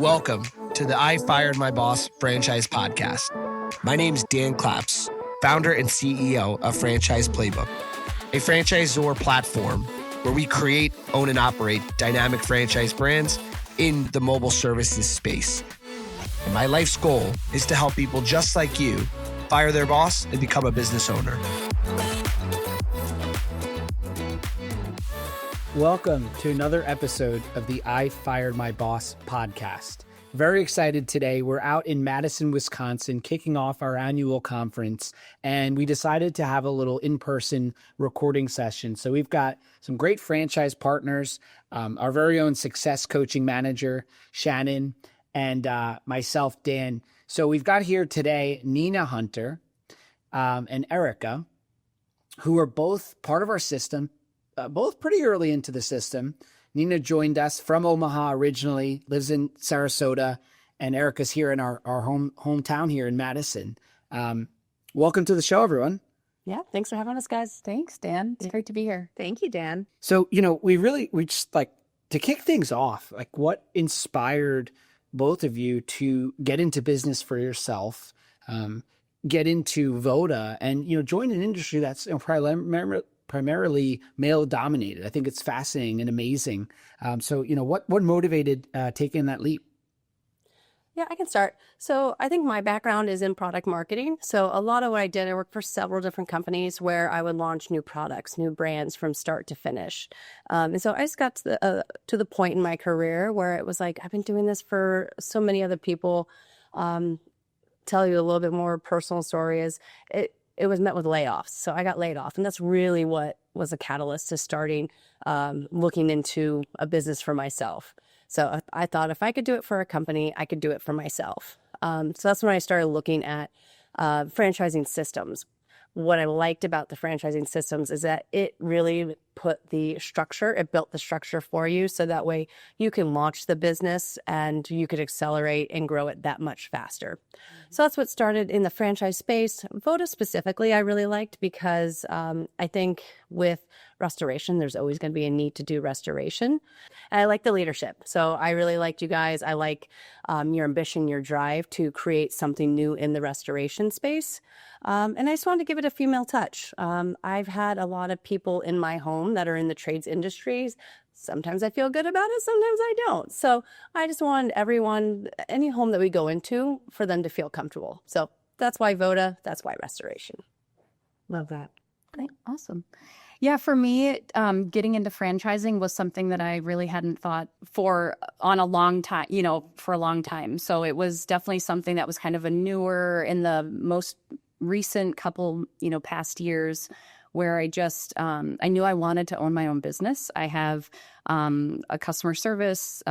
Welcome to the I Fired My Boss franchise podcast. My name is Dan Claps, founder and CEO of Franchise Playbook, a franchisor platform where we create, own, and operate dynamic franchise brands in the mobile services space. And my life's goal is to help people just like you fire their boss and become a business owner. Welcome to another episode of the I Fired My Boss podcast. Very excited today. We're out in Madison, Wisconsin, kicking off our annual conference, and we decided to have a little in-person recording session. So we've got some great franchise partners, our very own success coaching manager, Shannon, and myself, Dan. So we've got here today Nina Hunter and Erica, who are both part of our system, both pretty early into the system. Nina joined us from Omaha originally, lives in Sarasota, and Erica's here in our hometown here in Madison. Welcome to the show, everyone. Yeah, thanks for having us, guys. Thanks, Dan. It's great to be here. Thank you, Dan. So, we just like to kick things off, like what inspired both of you to get into business for yourself, get into Voda, and, join an industry that's primarily male dominated. I think it's fascinating and amazing. So, what motivated taking that leap? Yeah, I can start. So I think my background is in product marketing. So a lot of what I did, I worked for several different companies where I would launch new products, new brands from start to finish. And so I just got to the point in my career where it was like, I've been doing this for so many other people. Tell you a little bit more personal story is it was met with layoffs. So I got laid off. And that's really what was a catalyst to starting looking into a business for myself. So I thought if I could do it for a company, I could do it for myself. So that's when I started looking at franchising systems. What I liked about the franchising systems is that it really put the structure, it built the structure for you. So that way you can launch the business and you could accelerate and grow it that much faster. So that's what started in the franchise space. Voda specifically, I really liked because I think with restoration, there's always going to be a need to do restoration. And I like the leadership. So I really liked you guys. I like your ambition, your drive to create something new in the restoration space. And I just wanted to give it a female touch. I've had a lot of people in my home that are in the trades industries. Sometimes I feel good about it, sometimes I don't. So I just wanted everyone, any home that we go into, for them to feel comfortable. So that's why Voda, that's why restoration. Love that. Okay. Awesome. Yeah, for me, getting into franchising was something that I really hadn't thought for a long time. So it was definitely something that was kind of a newer in the most recent couple, past years, where I just, I knew I wanted to own my own business. I have a customer service,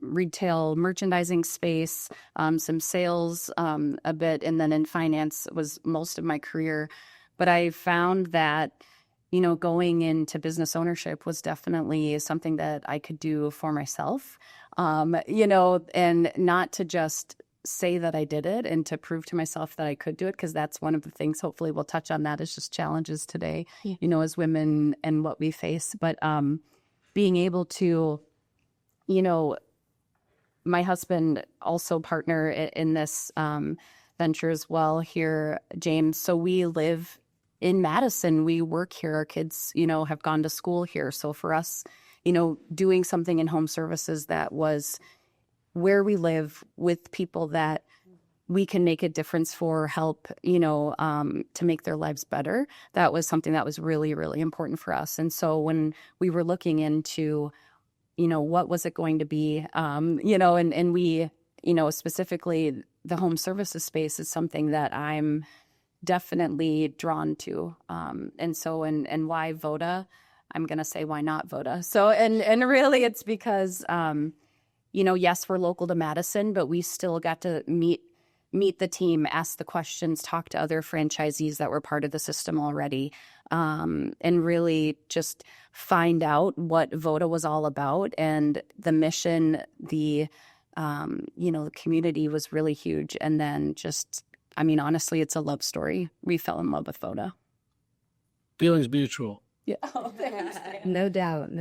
retail merchandising space, some sales a bit, and then in finance was most of my career. But I found that, going into business ownership was definitely something that I could do for myself, and not to just say that I did it and to prove to myself that I could do it, because that's one of the things, hopefully we'll touch on that, is just challenges today, as women and what we face. But being able to, my husband also partner in this venture as well here, James. So we live in Madison. We work here. Our kids, have gone to school here. So for us, doing something in home services that was where we live with people that we can make a difference for, help, to make their lives better. That was something that was really, really important for us. And so when we were looking into, what was it going to be, and we, specifically the home services space is something that I'm definitely drawn to. And so, and why Voda? I'm going to say, why not Voda? So, and really it's because, yes, we're local to Madison, but we still got to meet the team, ask the questions, talk to other franchisees that were part of the system already, and really just find out what Voda was all about. And the mission, the community was really huge. And then honestly, it's a love story. We fell in love with Voda. Feelings mutual. Yeah. No doubt.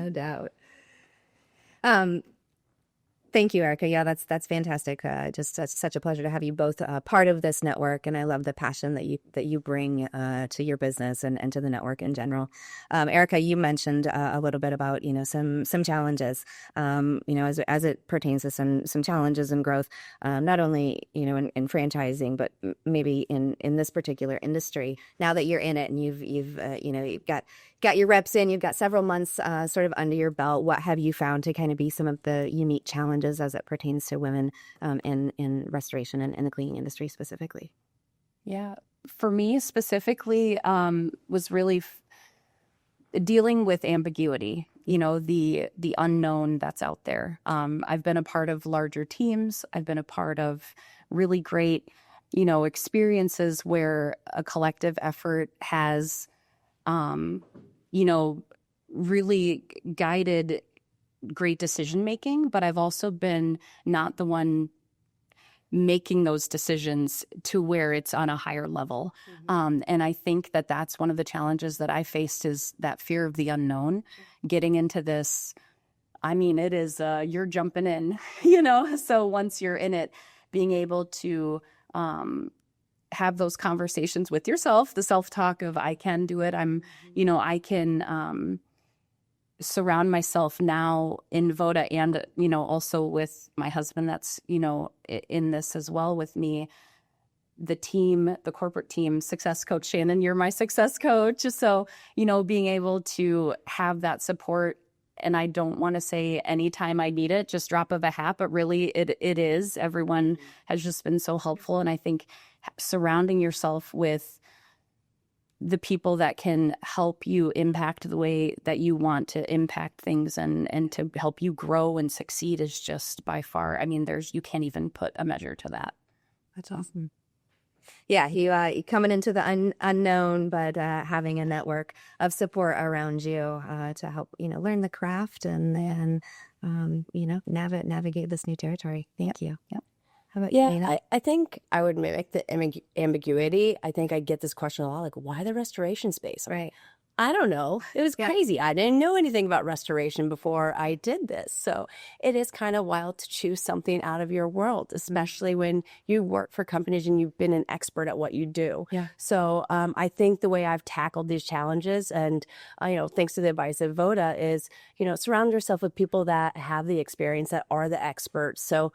thank you, Erica. Yeah, that's fantastic. Just such a pleasure to have you both part of this network, and I love the passion that you bring to your business and to the network in general. Erica, you mentioned a little bit about some challenges, as it pertains to some challenges and growth, not only in franchising, but maybe in this particular industry. Now that you're in it and you've got your reps in, you've got several months sort of under your belt. What have you found to kind of be some of the unique challenges as it pertains to women in restoration and in the cleaning industry specifically? Yeah, for me specifically, was really dealing with ambiguity. The unknown that's out there. I've been a part of larger teams. I've been a part of really great, experiences where a collective effort has, really guided great decision making, but I've also been not the one making those decisions to where it's on a higher level. And I think that that's one of the challenges that I faced, is that fear of the unknown, getting into this. I mean, it is, you're jumping in, so once you're in it, being able to, have those conversations with yourself, the self-talk of I can do it. I can surround myself now in Voda and, also with my husband that's, in this as well with me, the team, the corporate team, success coach, Shannon, you're my success coach. So, being able to have that support. And I don't want to say anytime I need it, just drop of a hat, but really it is. Everyone has just been so helpful. And I think surrounding yourself with the people that can help you impact the way that you want to impact things and to help you grow and succeed is just by far, you can't even put a measure to that. That's awesome. Yeah, you coming into the unknown, but having a network of support around you to help learn the craft and then navigate this new territory. Thank you. Yep. How about you, Nina? I think I would mimic the ambiguity. I think I get this question a lot, like, why the restoration space? Right. I don't know. It was crazy. I didn't know anything about restoration before I did this. So it is kind of wild to choose something out of your world, especially when you work for companies and you've been an expert at what you do. Yeah. So I think the way I've tackled these challenges and, thanks to the advice of Voda is, surround yourself with people that have the experience, that are the experts. So,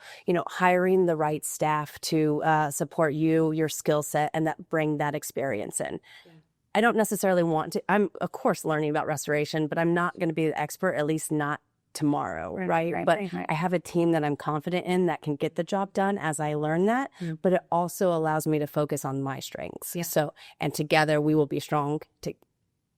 hiring the right staff to support you, your skill set, and that bring that experience in. Yeah. I don't necessarily want to, I'm of course learning about restoration, but I'm not going to be the expert, at least not tomorrow, right? But I have a team that I'm confident in that can get the job done as I learn that, but it also allows me to focus on my strengths. Yeah. So, and together we will be strong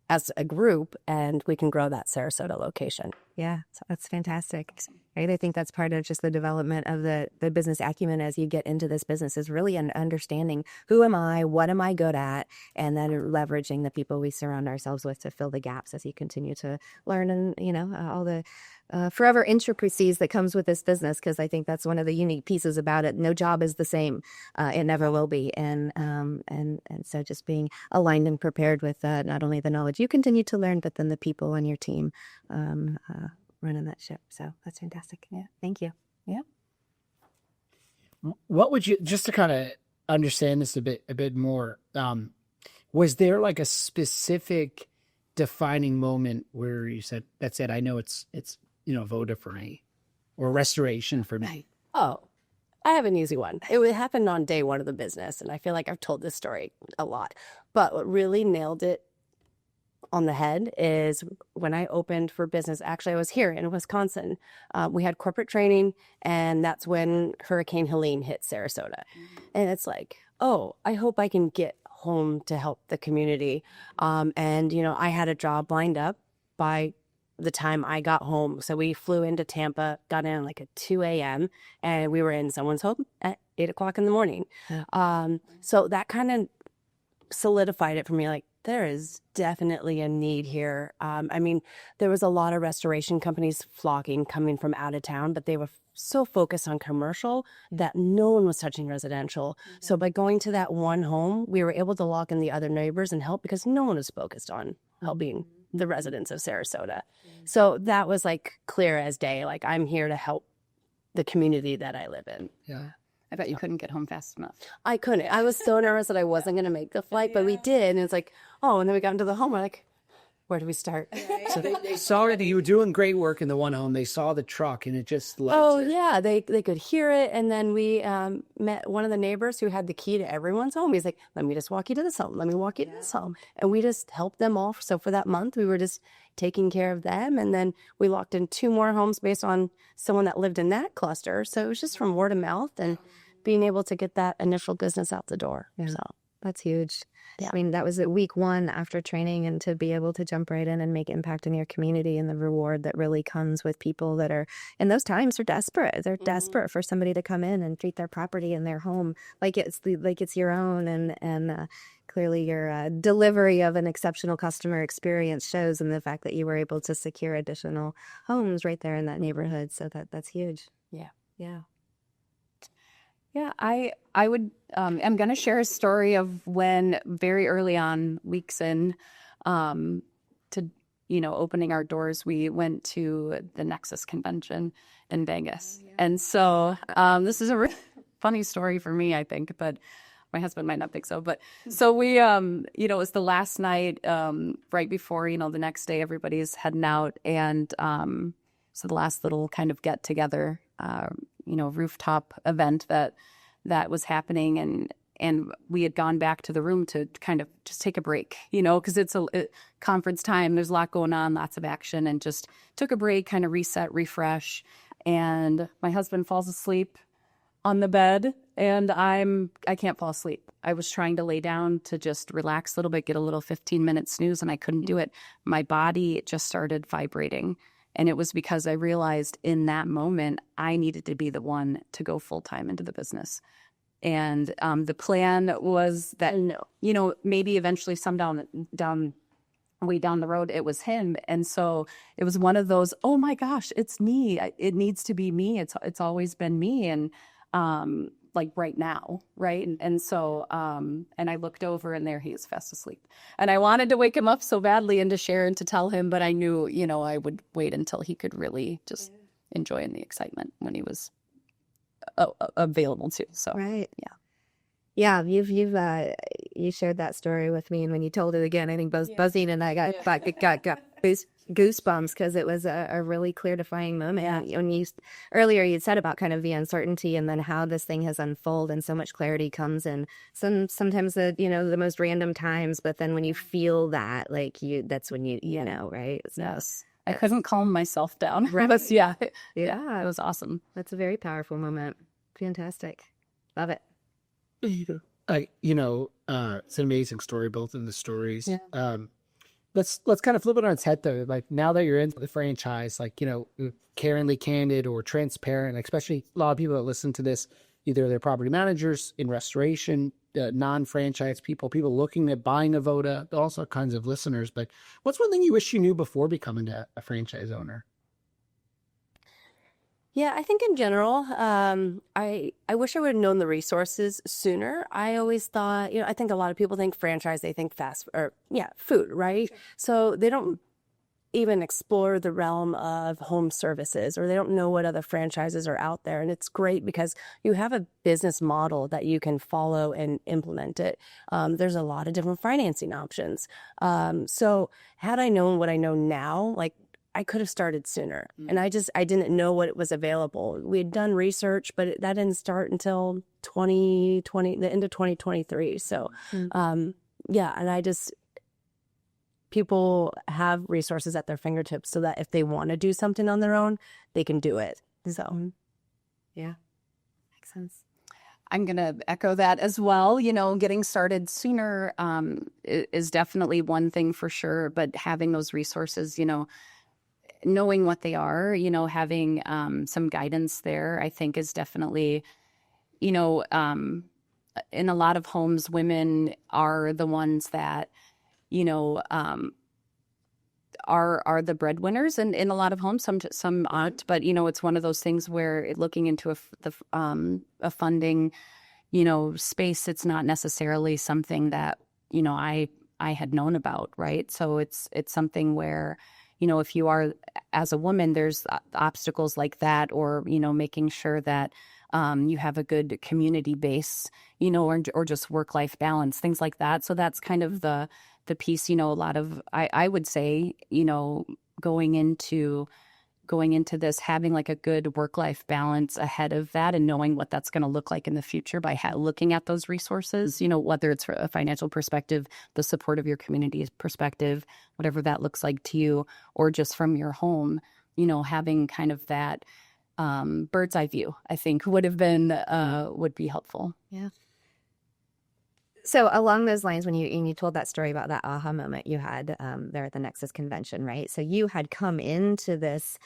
as a group and we can grow that Sarasota location. Yeah, that's fantastic. Right? I think that's part of just the development of the business acumen as you get into this business is really an understanding who am I, what am I good at, and then leveraging the people we surround ourselves with to fill the gaps as you continue to learn and, all the forever intricacies that comes with this business, because I think that's one of the unique pieces about it. No job is the same. It never will be. And so just being aligned and prepared with not only the knowledge you continue to learn, but then the people on your team running that ship. So that's fantastic. Yeah. Thank you. Yeah. What would you, just to kind of understand this a bit more, was there like a specific defining moment where you said, that's it, I know it's Voda for me, or restoration for me? Oh, I have an easy one. It happened on day one of the business, and I feel like I've told this story a lot. But what really nailed it on the head is when I opened for business. Actually, I was here in Wisconsin. We had corporate training, and that's when Hurricane Helene hit Sarasota. And it's like, oh, I hope I can get home to help the community. And, I had a job lined up by the time I got home. So we flew into Tampa, got in like at 2 a.m. and we were in someone's home at 8 o'clock in the morning. Yeah. So that kind of solidified it for me. Like, there is definitely a need here. There was a lot of restoration companies flocking, coming from out of town, but they were so focused on commercial that no one was touching residential. Mm-hmm. So by going to that one home, we were able to lock in the other neighbors and help because no one was focused on helping the residents of Sarasota. Mm-hmm. So that was like clear as day. Like, I'm here to help the community that I live in. Yeah. I bet you couldn't get home fast enough. I couldn't. I was so nervous that I wasn't going to make the flight, but we did. And it's like, oh, and then we got into the home. We're like, where do we start? So they saw that you were doing great work in the one home. They saw the truck, and it just led Oh, to- yeah. They could hear it. And then we met one of the neighbors who had the key to everyone's home. He's like, let me just walk you to this home. Let me walk you to this home. And we just helped them all. So for that month, we were just taking care of them. And then we locked in 2 more homes based on someone that lived in that cluster. So it was just from word of mouth and being able to get that initial business out the door. Yeah. So That's huge. Yeah. I mean, that was at week 1 after training, and to be able to jump right in and make impact in your community, and the reward that really comes with people that are in those times are desperate. They're desperate for somebody to come in and treat their property and their home like it's your own. And clearly your delivery of an exceptional customer experience shows in the fact that you were able to secure additional homes right there in that neighborhood. So that's huge. Yeah. Yeah. Yeah, I would I'm going to share a story of when very early on, weeks in, to opening our doors, we went to the Nexus convention in Vegas, and so this is a really funny story for me, I think, but my husband might not think so. But so we it was the last night right before the next day everybody's heading out, and so the last little kind of get together. Rooftop event that was happening, and we had gone back to the room to kind of just take a break, because it's a conference time. There's a lot going on, lots of action, and just took a break, kind of reset, refresh. And my husband falls asleep on the bed, and I can't fall asleep. I was trying to lay down to just relax a little bit, get a little 15-minute snooze, and I couldn't do it. My body just started vibrating. And it was because I realized in that moment, I needed to be the one to go full-time into the business. And the plan was that, maybe eventually way down the road, it was him. And so it was one of those, oh my gosh, it's me. It needs to be me. It's always been me. And like right now, right? And so, and I looked over, and there he is, fast asleep. And I wanted to wake him up so badly and to share and to tell him, but I knew, I would wait until he could really just enjoy in the excitement when he was available too. So, Right. Yeah, you shared that story with me, and when you told it again, I think both Buzzing and I got goosebumps, because it was a really clear, defining moment. Yeah. When earlier you said about kind of the uncertainty, and then how this thing has unfolded, and so much clarity comes in sometimes the most random times, but then when you feel that, that's when you know, right? So, yes. I couldn't calm myself down. Right. Yeah. Yeah. It was awesome. That's a very powerful moment. Fantastic. Love it. It's an amazing story, both of the stories. Yeah. Let's kind of flip it on its head, though. Like, now that you're in the franchise, caringly candid or transparent, especially a lot of people that listen to this, either they're property managers in restoration, non-franchise people looking at buying a Voda, also kinds of listeners. But what's one thing you wish you knew before becoming a franchise owner? Yeah, I think in general, I wish I would have known the resources sooner. I always thought, I think a lot of people think franchise, they think food, right? Sure. So they don't even explore the realm of home services, or they don't know what other franchises are out there. And it's great because you have a business model that you can follow and implement it. There's a lot of different financing options. So had I known what I know now, I could have started sooner. And I didn't know what was available. We had done research, but that didn't start until 2020, the end of 2023. So, and people have resources at their fingertips, so that if they want to do something on their own, they can do it. So, yeah, makes sense. I'm going to echo that as well. Getting started sooner is definitely one thing for sure, but having those resources, knowing what they are, having some guidance there, I think is definitely, in a lot of homes, women are the ones that, are the breadwinners, and in a lot of homes, some aren't, but it's one of those things where looking into a funding, space, it's not necessarily something that I had known about, right? So it's something where if you are as a woman, there's obstacles like that, or, making sure that you have a good community base, or just work-life balance, things like that. So that's kind of the piece, a lot of, I would say, going into this, having like a good work-life balance ahead of that, and knowing what that's going to look like in the future by looking at those resources, whether it's from a financial perspective, the support of your community's perspective, whatever that looks like to you, or just from your home, having kind of that bird's eye view, I think would be helpful. Yeah. So along those lines, when you told that story about that aha moment you had there at the Nexus convention, right? So you had come into this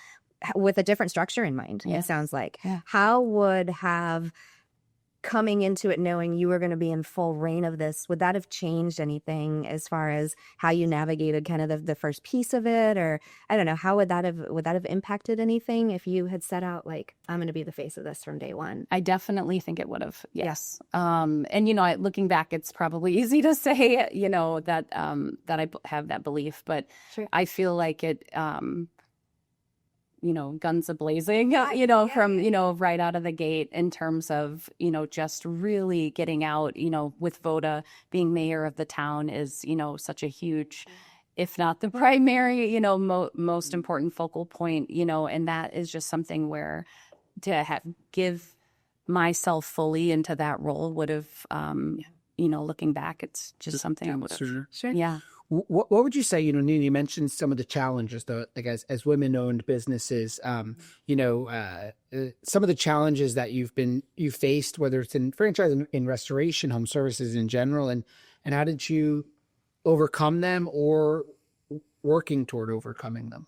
with a different structure in mind, it sounds like. Yeah. How would have coming into it knowing you were going to be in full reign of this, would that have changed anything as far as how you navigated kind of the first piece of it? Or I don't know, how would that have impacted anything if you had set out like, I'm going to be the face of this from day one? I definitely think it would have. Yes. And, looking back, it's probably easy to say, that I have that belief, but Sure. I feel like it, guns a-blazing, from, right out of the gate in terms of, just really getting out, with Voda being mayor of the town is, such a huge, if not the primary, most important focal point, and that is just something where to give myself fully into that role would have, looking back, it's just something I would have. Sure. Yeah. What would you say, Nina, you mentioned some of the challenges, though, like as women-owned businesses, some of the challenges that you faced, whether it's in franchise, in restoration, home services in general, and how did you overcome them or working toward overcoming them?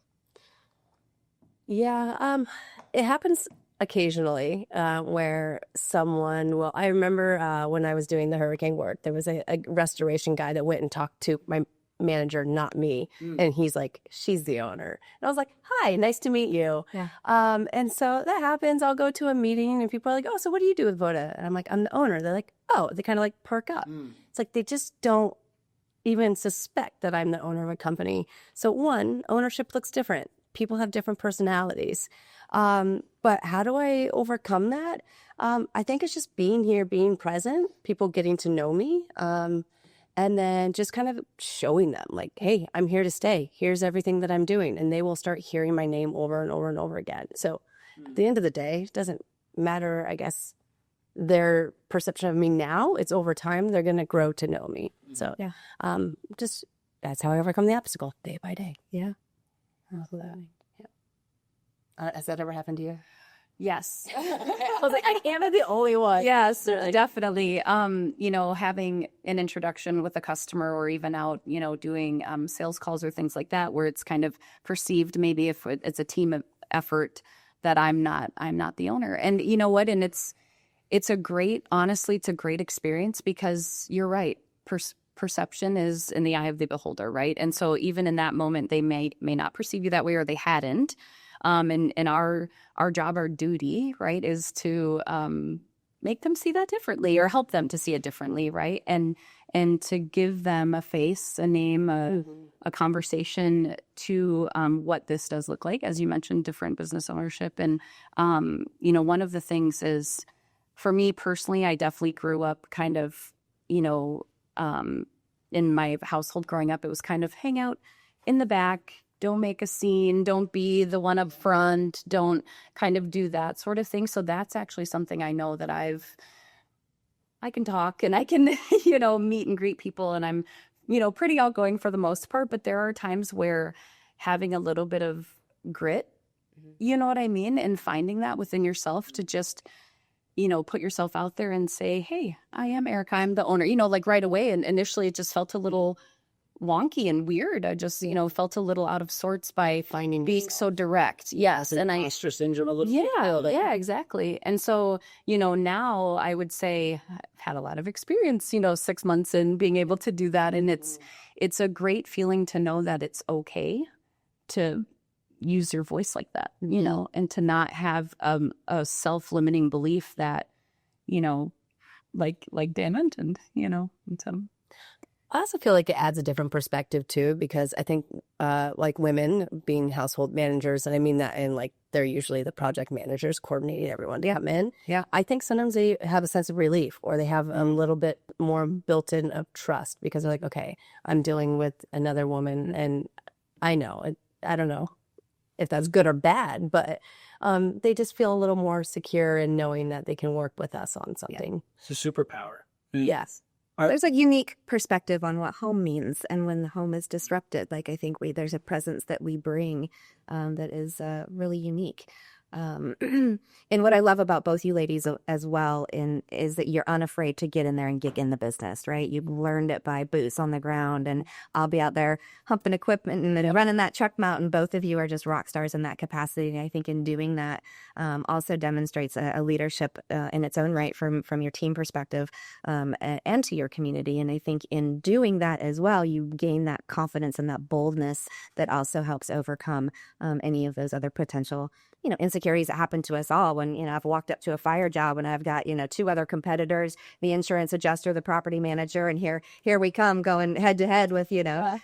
Yeah, it happens occasionally where someone I remember when I was doing the hurricane work, there was a restoration guy that went and talked to my manager, not me. And he's like, she's the owner. And I was like, hi, nice to meet you. Yeah. And so that happens. I'll go to a meeting and people are like, oh, so what do you do with Voda? And I'm like, I'm the owner. They're like, oh, they kind of like perk up. It's like they just don't even suspect that I'm the owner of a company. So one, ownership looks different. People have different personalities. But how do I overcome that? I think it's just being here, being present, people getting to know me, and then just kind of showing them like, hey, I'm here to stay. Here's everything that I'm doing. And they will start hearing my name over and over and over again. So at the end of the day, it doesn't matter, I guess, their perception of me now. It's over time. They're going to grow to know me. So just that's how I overcome the obstacle day by day. Yeah. Absolutely. Has that ever happened to you? Yes. I was like, I can't be the only one. Yes, definitely. Having an introduction with a customer or even out, doing sales calls or things like that, where it's kind of perceived maybe if it's a team effort that I'm not the owner. And you know what? And honestly, it's a great experience because you're right. Perception is in the eye of the beholder, right? And so even in that moment, they may not perceive you that way, or they hadn't. And our job, our duty, right, is to make them see that differently or help them to see it differently, right? And to give them a face, a name, a conversation to what this does look like. As you mentioned, different business ownership. And, one of the things is, for me personally, I definitely grew up kind of, in my household growing up, it was kind of hang out in the back. Don't make a scene, don't be the one up front, don't kind of do that sort of thing. So that's actually something I know that I can talk and I can, meet and greet people, and I'm, pretty outgoing for the most part, but there are times where having a little bit of grit, you know what I mean? And finding that within yourself to just, put yourself out there and say, hey, I am Erica, I'm the owner, like right away. And initially it just felt a little wonky and weird. I just, felt a little out of sorts by being so direct. Yes. And imposter syndrome a little. Yeah, exactly. And so, now I would say I've had a lot of experience, 6 months in being able to do that. And it's a great feeling to know that it's okay to use your voice like that, and to not have a self-limiting belief that, like Dan mentioned, and so. I also feel like it adds a different perspective too, because I think like women being household managers, and I mean that in like they're usually the project managers coordinating everyone. Yeah, men. Yeah. I think sometimes they have a sense of relief, or they have a little bit more built in of trust, because they're like, okay, I'm dealing with another woman, and I know. I don't know if that's good or bad, but they just feel a little more secure in knowing that they can work with us on something. It's a superpower. Yes. There's a unique perspective on what home means, and when the home is disrupted, like I think there's a presence that we bring that is really unique. And what I love about both you ladies as well is that you're unafraid to get in there and get in the business, right? You've learned it by boots on the ground, and I'll be out there humping equipment and then running that truck mount, and both of you are just rock stars in that capacity. And I think in doing that also demonstrates a leadership in its own right from your team perspective and to your community. And I think in doing that as well, you gain that confidence and that boldness that also helps overcome any of those other potential insecurities that happen to us all when, I've walked up to a fire job and I've got, two other competitors, the insurance adjuster, the property manager, and here we come going head to head with, five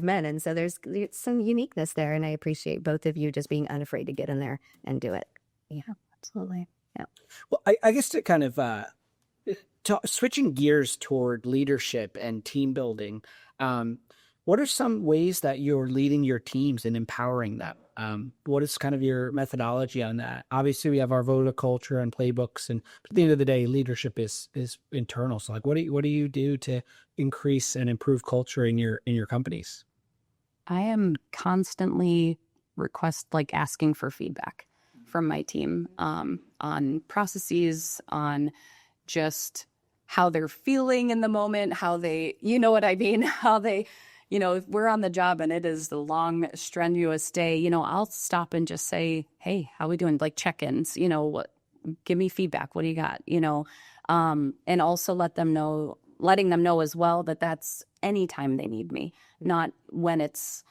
men. And so there's some uniqueness there. And I appreciate both of you just being unafraid to get in there and do it. Yeah, absolutely. Yeah. Well, I guess to kind of switching gears toward leadership and team building, what are some ways that you're leading your teams and empowering them? What is kind of your methodology on that? Obviously, we have our Voda culture and playbooks, and at the end of the day, leadership is internal. So, like, what do you do to increase and improve culture in your companies? I am constantly asking for feedback from my team on processes, on just how they're feeling in the moment, how they, you know what I mean, how they. If we're on the job and it is the long, strenuous day, I'll stop and just say, hey, how we doing? Like check-ins, give me feedback. What do you got? And also letting them know as well that that's anytime they need me, not when it's,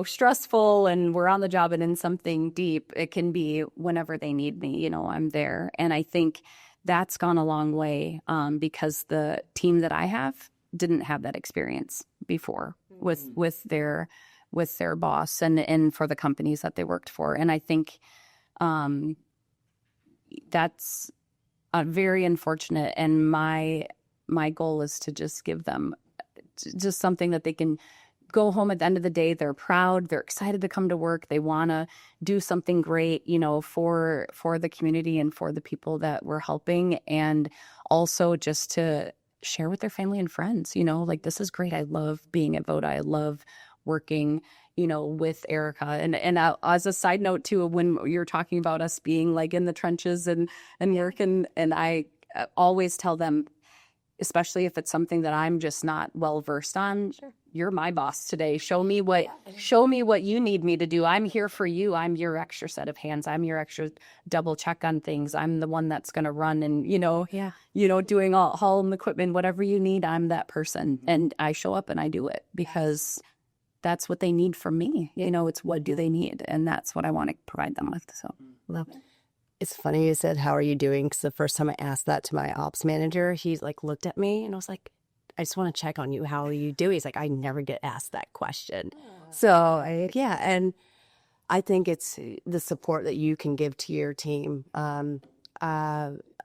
stressful and we're on the job and in something deep. It can be whenever they need me, I'm there. And I think that's gone a long way because the team that I have didn't have that experience before with their boss and for the companies that they worked for. And I think that's very unfortunate. And my goal is to just give them just something that they can go home at the end of the day. They're proud. They're excited to come to work. They want to do something great, for the community and for the people that we're helping. And also just to share with their family and friends, this is great. I love being at Voda. I love working, with Erica. And as a side note too, when you're talking about us being like in the trenches and working, and I always tell them, especially if it's something that I'm just not well versed on, sure, you're my boss today. Show me what you need me to do. I'm here for you. I'm your extra set of hands. I'm your extra double check on things. I'm the one that's going to run and, doing all hauling equipment, whatever you need. I'm that person. And I show up and I do it because that's what they need from me. It's what do they need? And that's what I want to provide them with. So love it. It's funny you said, how are you doing? Because the first time I asked that to my ops manager, he looked at me and I was like, I just want to check on you. How are you doing? He's like, I never get asked that question. So and I think it's the support that you can give to your team.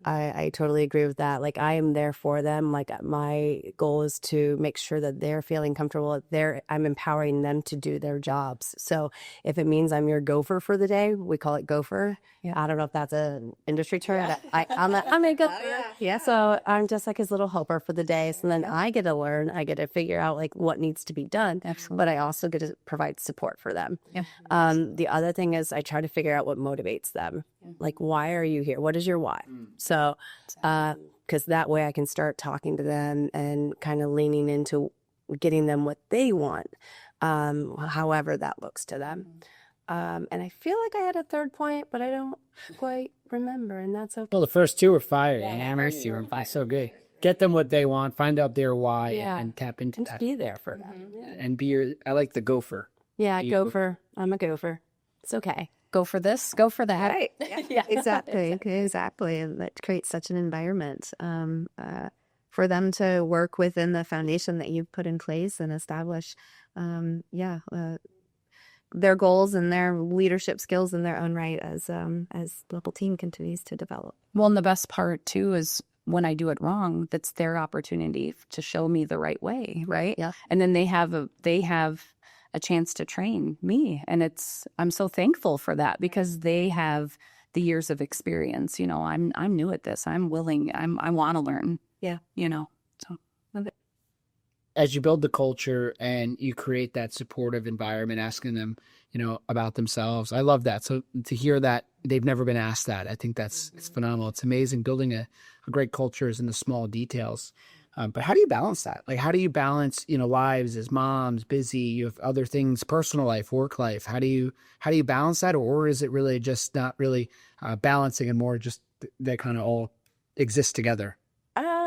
I totally agree with that. Like, I am there for them. Like, my goal is to make sure that they're feeling comfortable. I'm empowering them to do their jobs. So if it means I'm your gopher for the day, we call it gopher. Yeah. I don't know if that's an industry term. Yeah. I'm a gopher. Yeah. So I'm just like his little helper for the day. So then I get to learn. I get to figure out like what needs to be done. Absolutely. But I also get to provide support for them. Yeah. The other thing is I try to figure out what motivates them. Like, why are you here? What is your why? So, because that way I can start talking to them and kind of leaning into getting them what they want, however that looks to them. And I feel like I had a third point, but I don't quite remember, and that's okay. Well, the first two were fire. Hammers, you were fire. So good. Get them what they want, find out their why, and tap into and that. Be there for them. And I like the gopher. Yeah, gopher. I'm a gopher. It's okay. Go for this, go for that. Right. Yeah, exactly. And that creates such an environment for them to work within the foundation that you've put in place and establish, their goals and their leadership skills in their own right as the whole team continues to develop. Well, and the best part too is when I do it wrong, that's their opportunity to show me the right way, right? Yeah. And then they have a chance to train me, and I'm so thankful for that because they have the years of experience. You know, I'm new at this. I'm willing. I want to learn. Yeah. You know. So. As you build the culture and you create that supportive environment, asking them, about themselves. I love that. So to hear that they've never been asked that, I think it's phenomenal. It's amazing. Building a great culture is in the small details. But how do you balance that? Like, how do you balance, lives as moms, busy, you have other things, personal life, work life. How do you balance that? Or is it really just not really balancing and more just they kind of all exist together?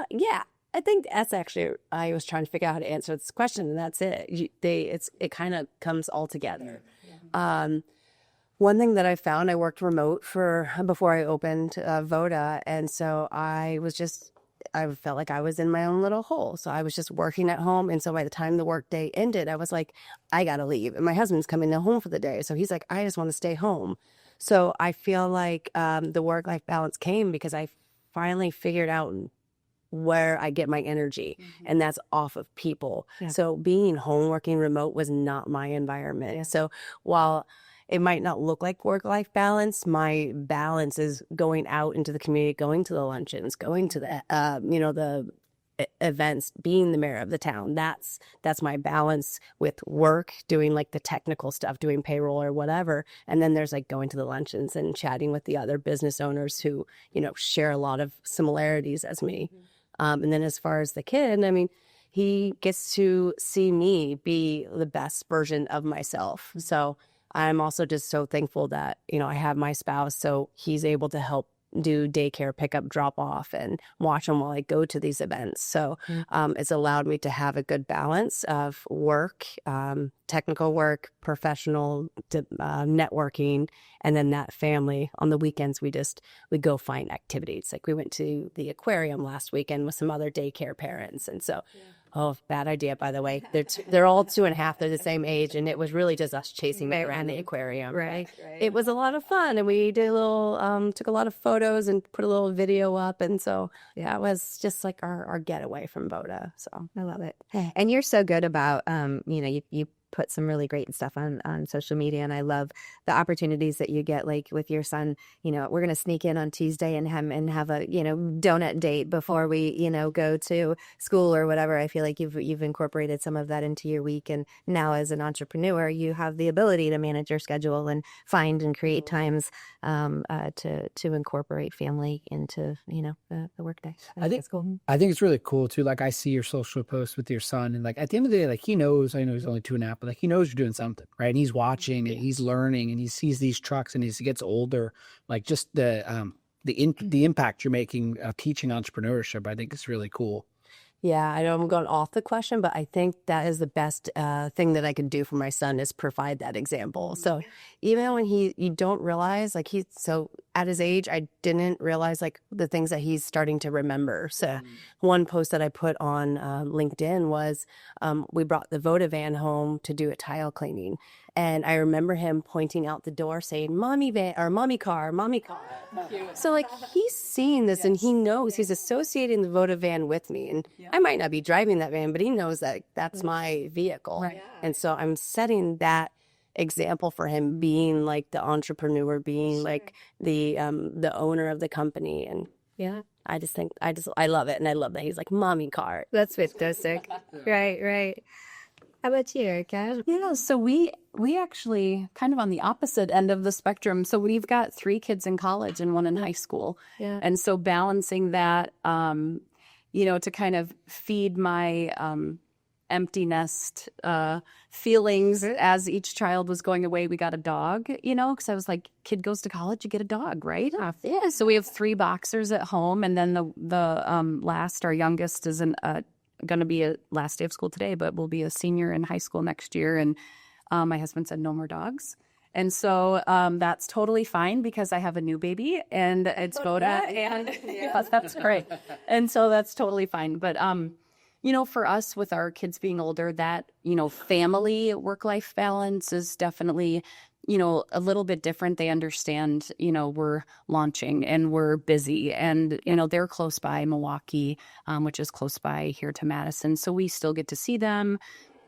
Yeah. I think that's actually, I was trying to figure out how to answer this question, and that's it. It kind of comes all together. One thing that I found, I worked remote before I opened Voda, and so I felt like I was in my own little hole. So I was just working at home, and so by the time the work day ended, I was like, I gotta leave. And my husband's coming home for the day, so he's like, I just want to stay home. So I feel like the work-life balance came because I finally figured out where I get my energy, and that's off of people. Yeah. So being home, working remote was not my environment. Yeah. So while it might not look like work-life balance, my balance is going out into the community, going to the luncheons, going to the, the events, being the mayor of the town. That's my balance with work, doing like the technical stuff, doing payroll or whatever. And then there's like going to the luncheons and chatting with the other business owners who, share a lot of similarities as me. And then as far as the kid, I mean, he gets to see me be the best version of myself. So I'm also just so thankful that, I have my spouse, so he's able to help do daycare pickup, drop off, and watch him while I go to these events. So it's allowed me to have a good balance of work, technical work, professional networking, and then that family. On the weekends, we go find activities. Like we went to the aquarium last weekend with some other daycare parents. And so, bad idea, by the way. They're all 2.5. They're the same age. And it was really just us chasing them around the aquarium. Right. It was a lot of fun. And we did took a lot of photos and put a little video up. And so, it was just like our getaway from Voda. So I love it. And you're so good about, you put some really great stuff on social media, and I love the opportunities that you get, like with your son. We're going to sneak in on Tuesday and have a donut date before we go to school or whatever. I feel like you've incorporated some of that into your week, and now as an entrepreneur, you have the ability to manage your schedule and find and create times to incorporate family into the workday. I think it's cool. I think it's really cool too. Like I see your social posts with your son, and like at the end of the day, like he knows. I know he's only 2.5. But like he knows you're doing something, right? And he's watching and he's learning, and he sees these trucks, and as he gets older, like just the impact you're making teaching entrepreneurship, I think is really cool. Yeah, I know I'm going off the question, but I think that is the best thing that I could do for my son is provide that example. So even when you don't realize, like at his age, I didn't realize like the things that he's starting to remember. So one post that I put on LinkedIn was we brought the Voda van home to do a tile cleaning. And I remember him pointing out the door saying, "Mommy van," or "Mommy car, mommy car." So like he's seeing this and he knows, he's associating the Voda van with me. And I might not be driving that van, but he knows that that's my vehicle. Right. And so I'm setting that example for him, being like the entrepreneur, being like the owner of the company. And I love it. And I love that he's like, "Mommy car." That's fantastic. Right. How about you, Erica? Yeah, so we actually kind of on the opposite end of the spectrum. So we've got 3 kids in college and 1 in high school. Yeah. And so balancing that, to kind of feed my empty nest feelings as each child was going away, we got a dog, because I was like, kid goes to college, you get a dog, right? Yeah. So we have 3 boxers at home. And then the our youngest is going to be a last day of school today, but will be a senior in high school next year. And my husband said no more dogs. And so that's totally fine because I have a new baby and it's Voda, and that's great. And so that's totally fine. But, for us with our kids being older, that, family work-life balance is definitely, a little bit different. They understand, we're launching and we're busy and, they're close by Milwaukee, which is close by here to Madison. So we still get to see them,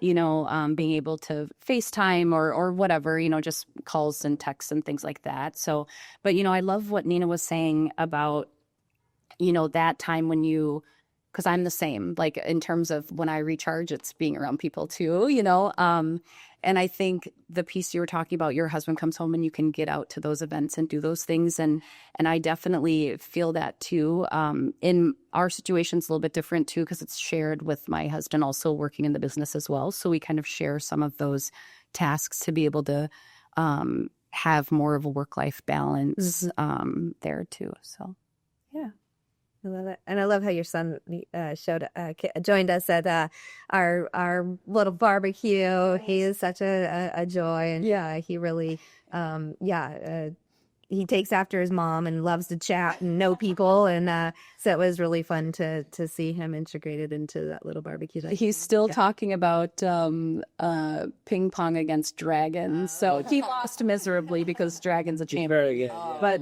being able to FaceTime or whatever, just calls and texts and things like that. So, but, I love what Nina was saying about, that time when because I'm the same, like in terms of when I recharge, it's being around people too, and I think the piece you were talking about, your husband comes home and you can get out to those events and do those things. And I definitely feel that too. In our situation, it's a little bit different too, because it's shared with my husband also working in the business as well. So we kind of share some of those tasks to be able to have more of a work-life balance there too. So, yeah. I love it. And I love how your son joined us at our little barbecue. He is such a joy. And he really, he takes after his mom and loves to chat and know people. And so it was really fun to see him integrated into that little barbecue. He's still talking about ping pong against dragons. So he lost miserably because dragons a champion. Very good. But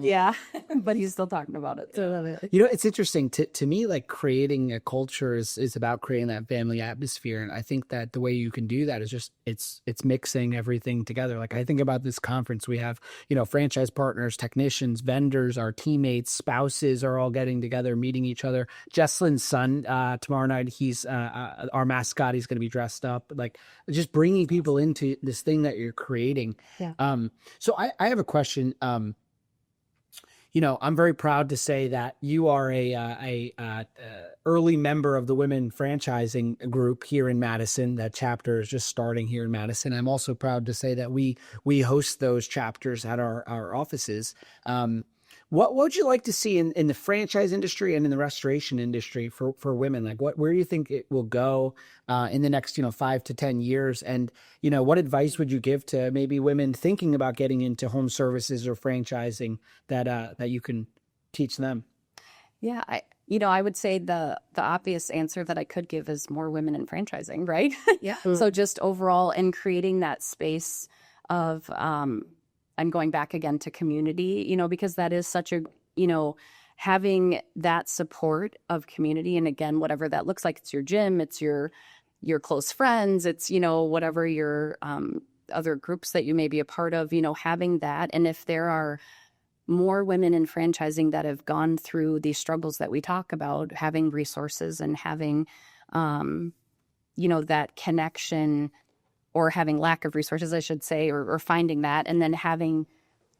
but he's still talking about it. I love it. It's interesting to me, like creating a culture is about creating that family atmosphere. And I think that the way you can do that is just, it's mixing everything together. Like I think about this conference, we have, franchise partners, technicians, vendors, our teammates, spouses are all getting together, meeting each other. Jesslyn's son, tomorrow night, he's our mascot. He's going to be dressed up, like just bringing people into this thing that you're creating. Yeah. So I have a question. I'm very proud to say that you are a early member of the women franchising group here in Madison. That chapter is just starting here in Madison. I'm also proud to say that we host those chapters at our offices. What would you like to see in the franchise industry and in the restoration industry for women? Like where do you think it will go in the next 5 to 10 years? And what advice would you give to maybe women thinking about getting into home services or franchising that you can teach them? Yeah, I would say the obvious answer that I could give is more women in franchising, right? Yeah. So just overall, and creating that space of and going back again to community, because that is such a, having that support of community. And again, whatever that looks like, it's your gym, it's your close friends, it's, whatever your other groups that you may be a part of, having that. And if there are more women in franchising that have gone through these struggles that we talk about, having resources and having, that connection, or having lack of resources, I should say, or finding that, and then having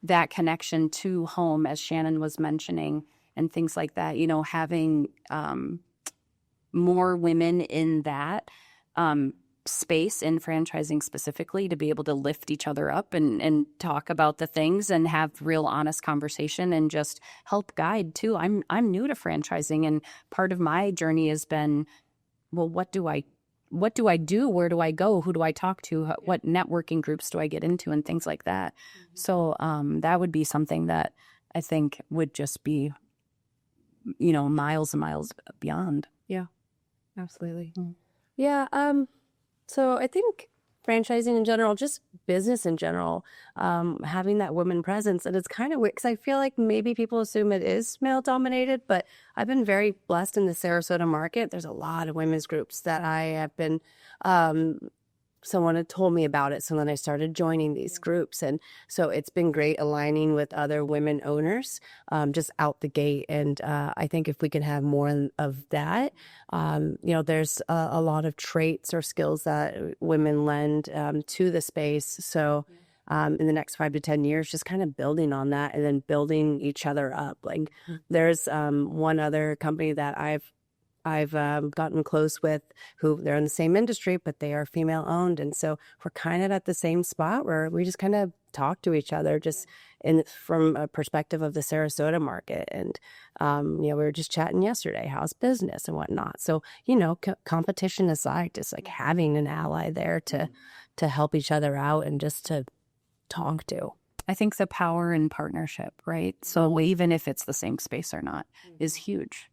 that connection to home, as Shannon was mentioning, and things like that, having more women in that space in franchising specifically to be able to lift each other up and talk about the things and have real honest conversation and just help guide too. I'm new to franchising, and part of my journey has been, well, what do I do? Where do I go? Who do I talk to? What networking groups do I get into and things like that? Mm-hmm. So that would be something that I think would just be, miles and miles beyond. Yeah, absolutely. Mm-hmm. Yeah. So I think franchising in general, just business in general, having that woman presence. And it's kind of weird because I feel like maybe people assume it is male dominated, but I've been very blessed in the Sarasota market. There's a lot of women's groups that I have been, someone had told me about it. So then I started joining these groups. And so it's been great aligning with other women owners just out the gate. And I think if we can have more of that, there's a lot of traits or skills that women lend to the space. So in the next 5 to 10 years, just kind of building on that and then building each other up. Like there's one other company that I've gotten close with who they're in the same industry, but they are female owned. And so we're kind of at the same spot where we just kind of talk to each other just from a perspective of the Sarasota market. And, we were just chatting yesterday, how's business and whatnot. So, competition aside, just like having an ally there to help each other out and just to talk to. I think the power in partnership, right? So even if it's the same space or not, is huge.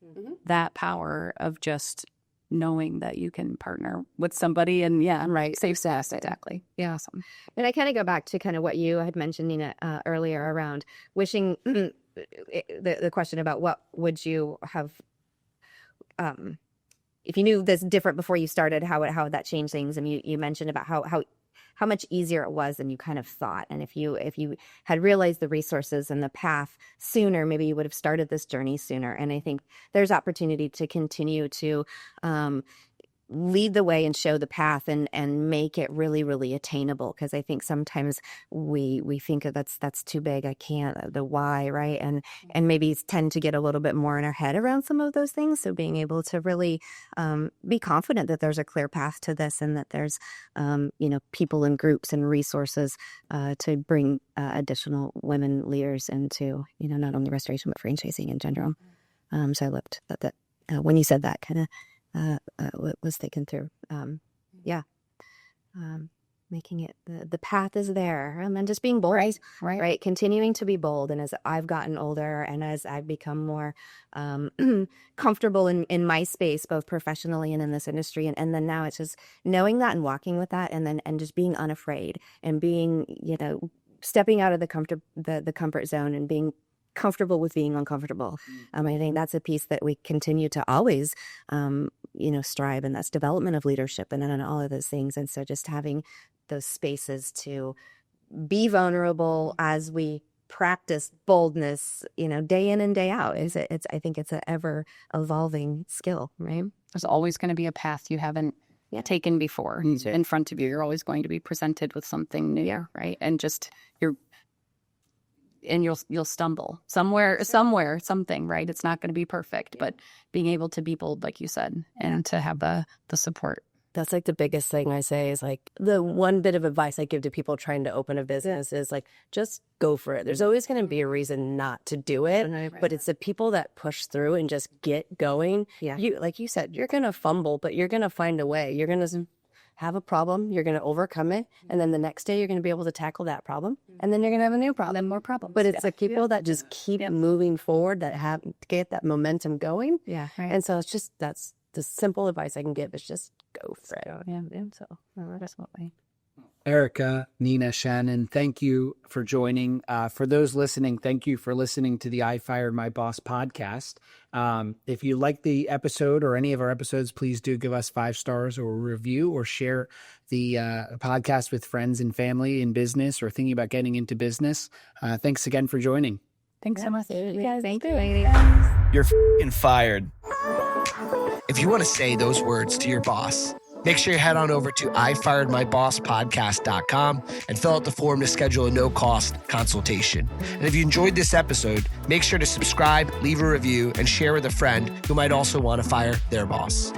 That power of just knowing that you can partner with somebody and save status. Exactly. Yeah. Awesome. And I kind of go back to kind of what you had mentioned, Nina, earlier around wishing the question about what would you have, if you knew this different before you started, how would that change things? And you mentioned about how much easier it was than you kind of thought. And if you had realized the resources and the path sooner, maybe you would have started this journey sooner. And I think there's opportunity to continue to lead the way and show the path and make it really, really attainable. Because I think sometimes we think of that's too big. I can't, the why, right? And maybe tend to get a little bit more in our head around some of those things. So being able to really be confident that there's a clear path to this and that there's, people and groups and resources to bring additional women leaders into, not only restoration, but franchising in general. So I loved that when you said that kind of, was thinking through, making it the path is there, and then just being bold, right? Continuing to be bold. And as I've gotten older and as I've become more comfortable in my space, both professionally and in this industry, and then now it's just knowing that and walking with that, and just being unafraid and being, stepping out of the comfort zone and being comfortable with being uncomfortable. I think that's a piece that we continue to always, strive, and that's development of leadership and all of those things. And so just having those spaces to be vulnerable as we practice boldness, day in and day out, I think it's an ever evolving skill, right? There's always going to be a path you haven't taken before in front of you. You're always going to be presented with something new, right? And just you'll stumble somewhere, something, right? It's not going to be perfect, but being able to be bold, like you said, and to have the support. That's like the biggest thing I say is like the one bit of advice I give to people trying to open a business is like, just go for it. There's always going to be a reason not to do it, but it's the people that push through and just get going. Yeah. Like you said, you're going to fumble, but you're going to find a way. You're going to have a problem, you're going to overcome it, and then the next day you're going to be able to tackle that problem, and then you're going to have a new problem, more problems. But it's like people that just keep moving forward, that get that momentum going. Yeah, right. And so it's just, that's the simple advice I can give, is just go for it. Yeah. So that's what way. Erica, Nina, Shannon, thank you for joining. For those listening, thank you for listening to the I Fired My Boss podcast. If you like the episode or any of our episodes, please do give us 5 stars or a review, or share the podcast with friends and family in business or thinking about getting into business. Thanks again for joining. Thanks so much. Thank you. You're f***ing fired. If you want to say those words to your boss, make sure you head on over to ifiredmybosspodcast.com and fill out the form to schedule a no-cost consultation. And if you enjoyed this episode, make sure to subscribe, leave a review, and share with a friend who might also want to fire their boss.